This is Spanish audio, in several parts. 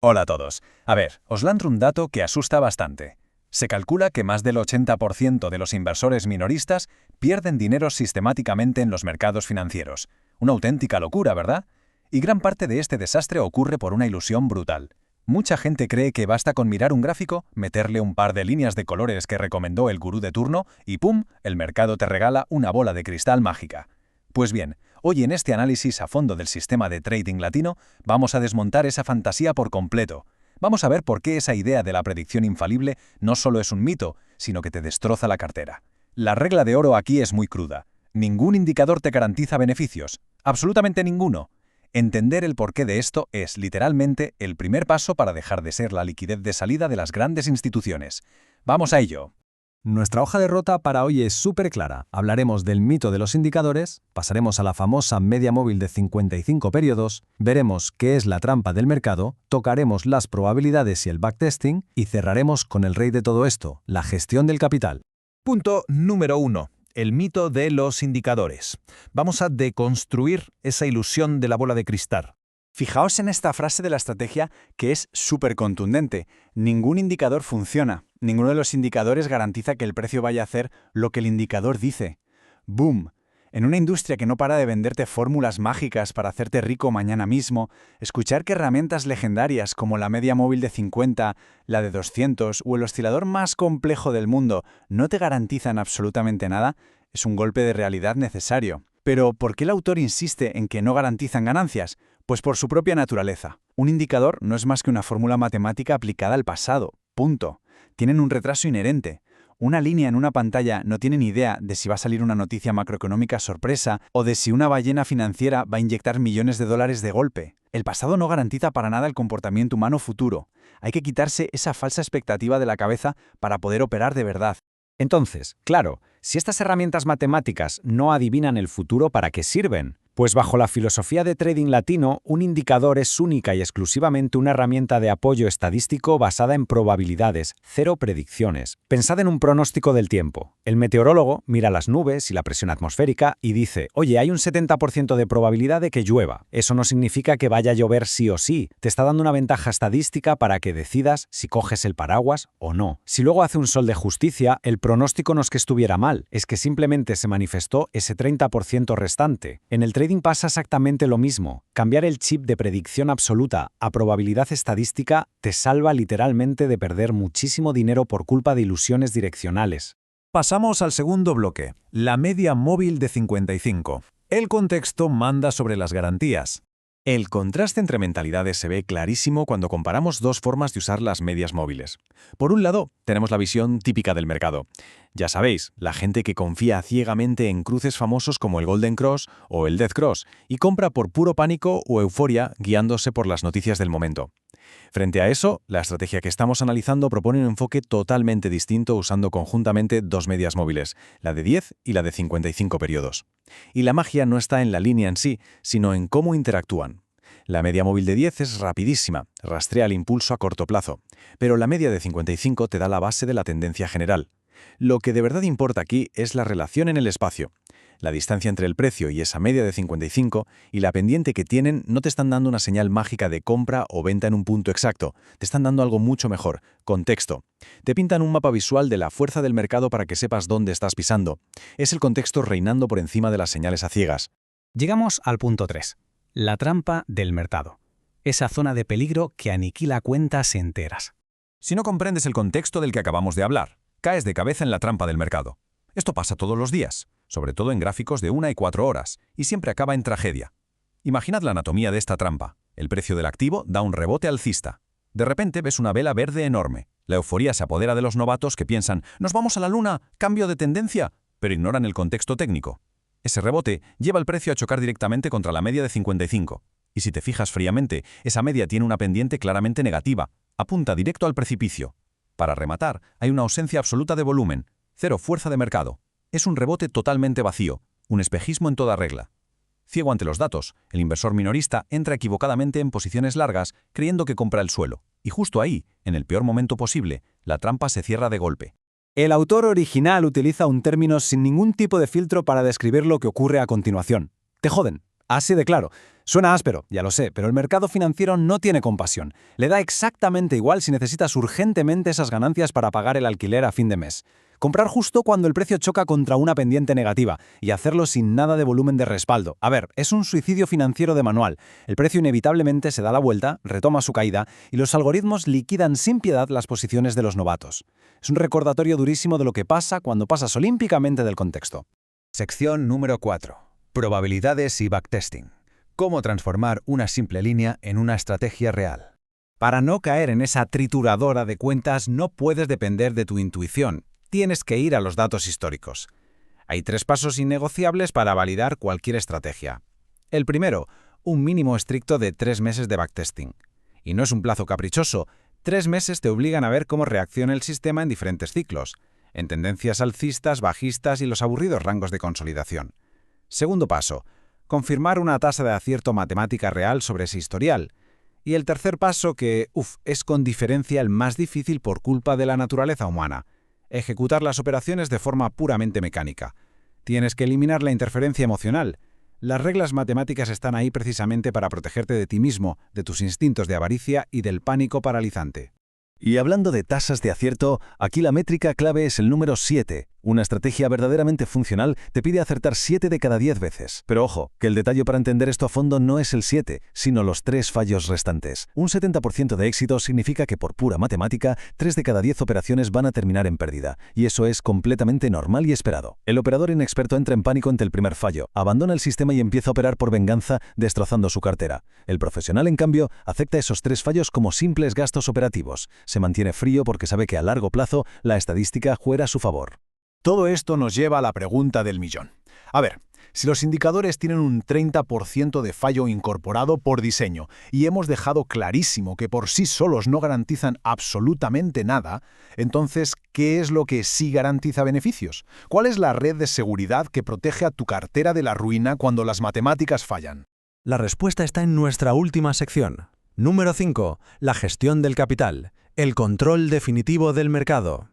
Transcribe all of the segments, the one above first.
Hola a todos. A ver, os lanzo un dato que asusta bastante. Se calcula que más del 80% de los inversores minoristas pierden dinero sistemáticamente en los mercados financieros. Una auténtica locura, ¿verdad? Y gran parte de este desastre ocurre por una ilusión brutal. Mucha gente cree que basta con mirar un gráfico, meterle un par de líneas de colores que recomendó el gurú de turno y ¡pum!, el mercado te regala una bola de cristal mágica. Pues bien, hoy en este análisis a fondo del sistema de trading latino vamos a desmontar esa fantasía por completo. Vamos a ver por qué esa idea de la predicción infalible no solo es un mito, sino que te destroza la cartera. La regla de oro aquí es muy cruda. Ningún indicador te garantiza beneficios. Absolutamente ninguno. Entender el porqué de esto es, literalmente, el primer paso para dejar de ser la liquidez de salida de las grandes instituciones. ¡Vamos a ello! Nuestra hoja de ruta para hoy es súper clara. Hablaremos del mito de los indicadores, pasaremos a la famosa media móvil de 55 periodos, veremos qué es la trampa del mercado, tocaremos las probabilidades y el backtesting y cerraremos con el rey de todo esto, la gestión del capital. Punto número 1. El mito de los indicadores. Vamos a deconstruir esa ilusión de la bola de cristal. Fijaos en esta frase de la estrategia que es súper contundente. Ningún indicador funciona. Ninguno de los indicadores garantiza que el precio vaya a hacer lo que el indicador dice. ¡Boom! En una industria que no para de venderte fórmulas mágicas para hacerte rico mañana mismo, escuchar que herramientas legendarias como la media móvil de 50, la de 200 o el oscilador más complejo del mundo no te garantizan absolutamente nada, es un golpe de realidad necesario. Pero, ¿por qué el autor insiste en que no garantizan ganancias? Pues por su propia naturaleza. Un indicador no es más que una fórmula matemática aplicada al pasado. Punto. Tienen un retraso inherente. Una línea en una pantalla no tiene ni idea de si va a salir una noticia macroeconómica sorpresa o de si una ballena financiera va a inyectar millones de dólares de golpe. El pasado no garantiza para nada el comportamiento humano futuro. Hay que quitarse esa falsa expectativa de la cabeza para poder operar de verdad. Entonces, claro, si estas herramientas matemáticas no adivinan el futuro, ¿para qué sirven? Pues bajo la filosofía de trading latino, un indicador es única y exclusivamente una herramienta de apoyo estadístico basada en probabilidades, cero predicciones. Pensad en un pronóstico del tiempo. El meteorólogo mira las nubes y la presión atmosférica y dice, oye, hay un 70% de probabilidad de que llueva. Eso no significa que vaya a llover sí o sí. Te está dando una ventaja estadística para que decidas si coges el paraguas o no. Si luego hace un sol de justicia, el pronóstico no es que estuviera mal, es que simplemente se manifestó ese 30% restante. En el trading pasa exactamente lo mismo. Cambiar el chip de predicción absoluta a probabilidad estadística te salva literalmente de perder muchísimo dinero por culpa de ilusiones direccionales. Pasamos al segundo bloque, la media móvil de 55. El contexto manda sobre las garantías. El contraste entre mentalidades se ve clarísimo cuando comparamos dos formas de usar las medias móviles. Por un lado, tenemos la visión típica del mercado. Ya sabéis, la gente que confía ciegamente en cruces famosos como el Golden Cross o el Death Cross y compra por puro pánico o euforia guiándose por las noticias del momento. Frente a eso, la estrategia que estamos analizando propone un enfoque totalmente distinto usando conjuntamente dos medias móviles, la de 10 y la de 55 periodos. Y la magia no está en la línea en sí, sino en cómo interactúan. La media móvil de 10 es rapidísima, rastrea el impulso a corto plazo, pero la media de 55 te da la base de la tendencia general. Lo que de verdad importa aquí es la relación en el espacio. La distancia entre el precio y esa media de 55 y la pendiente que tienen no te están dando una señal mágica de compra o venta en un punto exacto, te están dando algo mucho mejor, contexto. Te pintan un mapa visual de la fuerza del mercado para que sepas dónde estás pisando. Es el contexto reinando por encima de las señales a ciegas. Llegamos al punto 3. La trampa del mercado. Esa zona de peligro que aniquila cuentas enteras. Si no comprendes el contexto del que acabamos de hablar, caes de cabeza en la trampa del mercado. Esto pasa todos los días, sobre todo en gráficos de 1 y 4 horas, y siempre acaba en tragedia. Imaginad la anatomía de esta trampa. El precio del activo da un rebote alcista. De repente ves una vela verde enorme. La euforía se apodera de los novatos que piensan «¡Nos vamos a la luna! ¡Cambio de tendencia!», pero ignoran el contexto técnico. Ese rebote lleva el precio a chocar directamente contra la media de 55. Y si te fijas fríamente, esa media tiene una pendiente claramente negativa. Apunta directo al precipicio. Para rematar, hay una ausencia absoluta de volumen. Cero fuerza de mercado. Es un rebote totalmente vacío, un espejismo en toda regla. Ciego ante los datos, el inversor minorista entra equivocadamente en posiciones largas creyendo que compra el suelo. Y justo ahí, en el peor momento posible, la trampa se cierra de golpe. El autor original utiliza un término sin ningún tipo de filtro para describir lo que ocurre a continuación. Te joden. Así de claro. Suena áspero, ya lo sé, pero el mercado financiero no tiene compasión. Le da exactamente igual si necesitas urgentemente esas ganancias para pagar el alquiler a fin de mes. Comprar justo cuando el precio choca contra una pendiente negativa y hacerlo sin nada de volumen de respaldo. A ver, es un suicidio financiero de manual. El precio inevitablemente se da la vuelta, retoma su caída y los algoritmos liquidan sin piedad las posiciones de los novatos. Es un recordatorio durísimo de lo que pasa cuando pasas olímpicamente del contexto. Sección número 4. Probabilidades y backtesting. Cómo transformar una simple línea en una estrategia real. Para no caer en esa trituradora de cuentas, no puedes depender de tu intuición. Tienes que ir a los datos históricos. Hay 3 pasos innegociables para validar cualquier estrategia. El primero, un mínimo estricto de 3 meses de backtesting. Y no es un plazo caprichoso. 3 meses te obligan a ver cómo reacciona el sistema en diferentes ciclos, en tendencias alcistas, bajistas y los aburridos rangos de consolidación. Segundo paso, confirmar una tasa de acierto matemática real sobre ese historial. Y el tercer paso que, es con diferencia el más difícil por culpa de la naturaleza humana. Ejecutar las operaciones de forma puramente mecánica. Tienes que eliminar la interferencia emocional. Las reglas matemáticas están ahí precisamente para protegerte de ti mismo, de tus instintos de avaricia y del pánico paralizante. Y hablando de tasas de acierto, aquí la métrica clave es el número 7. Una estrategia verdaderamente funcional te pide acertar 7 de cada 10 veces. Pero ojo, que el detalle para entender esto a fondo no es el 7, sino los 3 fallos restantes. Un 70% de éxito significa que por pura matemática, 3 de cada 10 operaciones van a terminar en pérdida. Y eso es completamente normal y esperado. El operador inexperto entra en pánico ante el primer fallo, abandona el sistema y empieza a operar por venganza, destrozando su cartera. El profesional, en cambio, acepta esos 3 fallos como simples gastos operativos. Se mantiene frío porque sabe que a largo plazo la estadística juega a su favor. Todo esto nos lleva a la pregunta del millón. A ver, si los indicadores tienen un 30% de fallo incorporado por diseño y hemos dejado clarísimo que por sí solos no garantizan absolutamente nada, entonces, ¿qué es lo que sí garantiza beneficios? ¿Cuál es la red de seguridad que protege a tu cartera de la ruina cuando las matemáticas fallan? La respuesta está en nuestra última sección. Número 5. La gestión del capital. El control definitivo del mercado.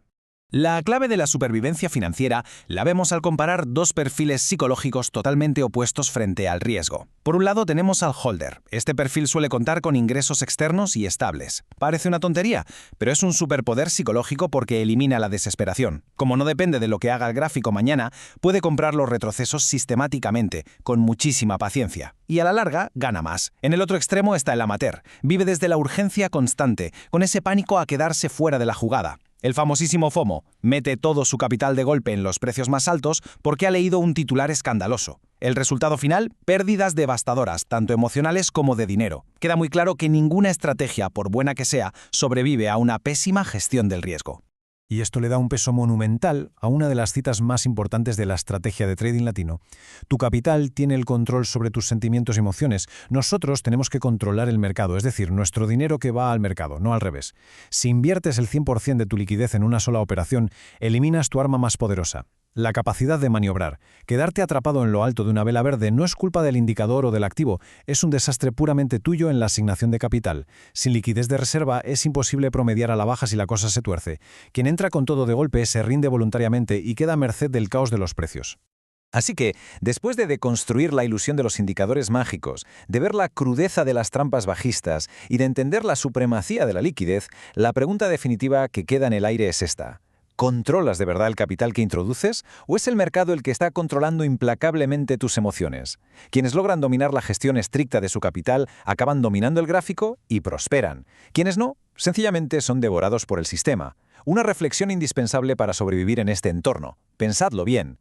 La clave de la supervivencia financiera la vemos al comparar 2 perfiles psicológicos totalmente opuestos frente al riesgo. Por un lado tenemos al holder. Este perfil suele contar con ingresos externos y estables. Parece una tontería, pero es un superpoder psicológico porque elimina la desesperación. Como no depende de lo que haga el gráfico mañana, puede comprar los retrocesos sistemáticamente, con muchísima paciencia. Y a la larga, gana más. En el otro extremo está el amateur. Vive desde la urgencia constante, con ese pánico a quedarse fuera de la jugada. El famosísimo FOMO mete todo su capital de golpe en los precios más altos porque ha leído un titular escandaloso. El resultado final, pérdidas devastadoras, tanto emocionales como de dinero. Queda muy claro que ninguna estrategia, por buena que sea, sobrevive a una pésima gestión del riesgo. Y esto le da un peso monumental a una de las citas más importantes de la estrategia de trading latino. Tu capital tiene el control sobre tus sentimientos y emociones. Nosotros tenemos que controlar el mercado, es decir, nuestro dinero que va al mercado, no al revés. Si inviertes el 100% de tu liquidez en una sola operación, eliminas tu arma más poderosa. La capacidad de maniobrar. Quedarte atrapado en lo alto de una vela verde no es culpa del indicador o del activo, es un desastre puramente tuyo en la asignación de capital. Sin liquidez de reserva es imposible promediar a la baja si la cosa se tuerce. Quien entra con todo de golpe se rinde voluntariamente y queda a merced del caos de los precios. Así que, después de deconstruir la ilusión de los indicadores mágicos, de ver la crudeza de las trampas bajistas y de entender la supremacía de la liquidez, la pregunta definitiva que queda en el aire es esta. ¿Controlas de verdad el capital que introduces o es el mercado el que está controlando implacablemente tus emociones? Quienes logran dominar la gestión estricta de su capital acaban dominando el gráfico y prosperan. Quienes no, sencillamente son devorados por el sistema. Una reflexión indispensable para sobrevivir en este entorno. Pensadlo bien.